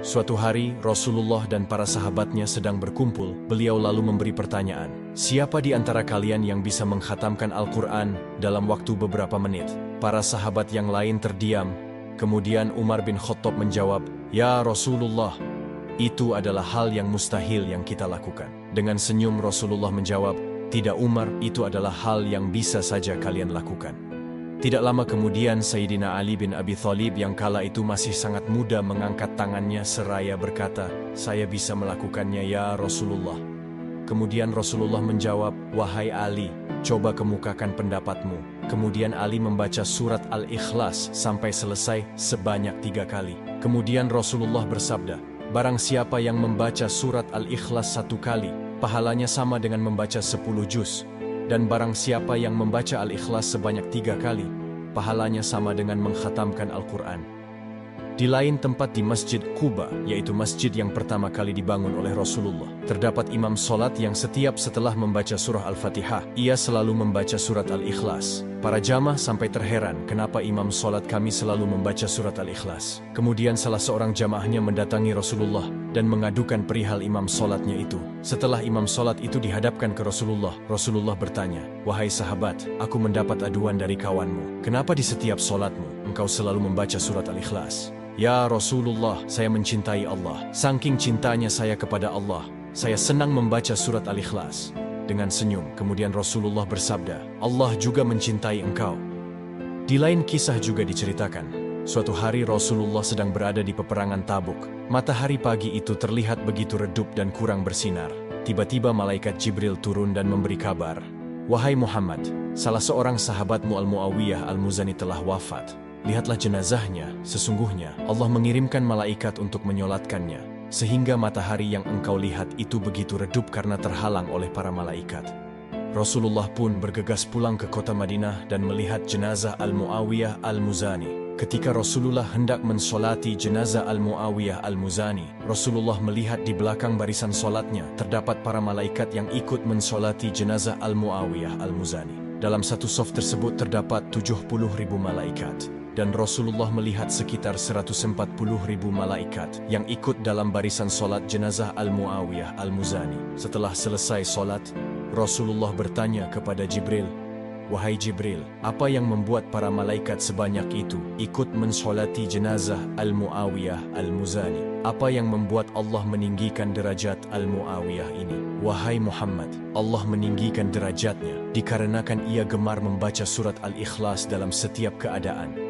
Suatu hari, Rasulullah dan para sahabatnya sedang berkumpul. Beliau lalu memberi pertanyaan, "Siapa di antara kalian yang bisa mengkhatamkan Al-Quran dalam waktu beberapa menit?" Para sahabat yang lain terdiam. Kemudian Umar bin Khattab menjawab, "Ya Rasulullah, itu adalah hal yang mustahil yang kita lakukan." Dengan senyum Rasulullah menjawab, "Tidak Umar, itu adalah hal yang bisa saja kalian lakukan." Tidak lama kemudian Sayyidina Ali bin Abi Thalib yang kala itu masih sangat muda mengangkat tangannya seraya berkata, "Saya bisa melakukannya ya Rasulullah." Kemudian Rasulullah menjawab, "Wahai Ali, coba kemukakan pendapatmu." Kemudian Ali membaca surat Al-Ikhlas sampai selesai sebanyak 3 kali. Kemudian Rasulullah bersabda, "Barang siapa yang membaca surat Al-Ikhlas 1 kali, pahalanya sama dengan membaca 10 juz. Dan barang siapa yang membaca Al-Ikhlas sebanyak 3 kali, pahalanya sama dengan mengkhatamkan Al-Quran." Di lain tempat di Masjid Quba, yaitu masjid yang pertama kali dibangun oleh Rasulullah, terdapat imam solat yang setiap setelah membaca surah Al-Fatihah, ia selalu membaca surat Al-Ikhlas. Para jamaah sampai terheran kenapa imam solat kami selalu membaca surat Al-Ikhlas. Kemudian salah seorang jamaahnya mendatangi Rasulullah dan mengadukan perihal imam solatnya itu. Setelah imam solat itu dihadapkan ke Rasulullah, Rasulullah bertanya, "Wahai sahabat, aku mendapat aduan dari kawanmu. Kenapa di setiap solatmu engkau selalu membaca surat Al-Ikhlas?" "Ya Rasulullah, saya mencintai Allah. Saking cintanya saya kepada Allah, saya senang membaca surat Al-Ikhlas." Dengan senyum, kemudian Rasulullah bersabda, "Allah juga mencintai engkau." Di lain kisah juga diceritakan, suatu hari Rasulullah sedang berada di peperangan Tabuk. Matahari pagi itu terlihat begitu redup dan kurang bersinar. Tiba-tiba malaikat Jibril turun dan memberi kabar, "Wahai Muhammad, salah seorang sahabatmu Al-Muawiyah Al-Muzani telah wafat. Lihatlah jenazahnya, sesungguhnya Allah mengirimkan malaikat untuk menyolatkannya, sehingga matahari yang engkau lihat itu begitu redup karena terhalang oleh para malaikat." Rasulullah pun bergegas pulang ke kota Madinah dan melihat jenazah Al-Muawiyah Al-Muzani. Ketika Rasulullah hendak mensolati jenazah Al-Muawiyah Al-Muzani, Rasulullah melihat di belakang barisan solatnya terdapat para malaikat yang ikut mensolati jenazah Al-Muawiyah Al-Muzani. Dalam satu saf tersebut terdapat 70.000 malaikat. Dan Rasulullah melihat sekitar 140.000 malaikat yang ikut dalam barisan solat jenazah Al-Muawiyah Al-Muzani. Setelah selesai solat, Rasulullah bertanya kepada Jibril, "Wahai Jibril, apa yang membuat para malaikat sebanyak itu ikut mensolati jenazah Al-Muawiyah Al-Muzani? Apa yang membuat Allah meninggikan derajat Al-Muawiyah ini?" "Wahai Muhammad, Allah meninggikan derajatnya dikarenakan ia gemar membaca surat Al-Ikhlas dalam setiap keadaan.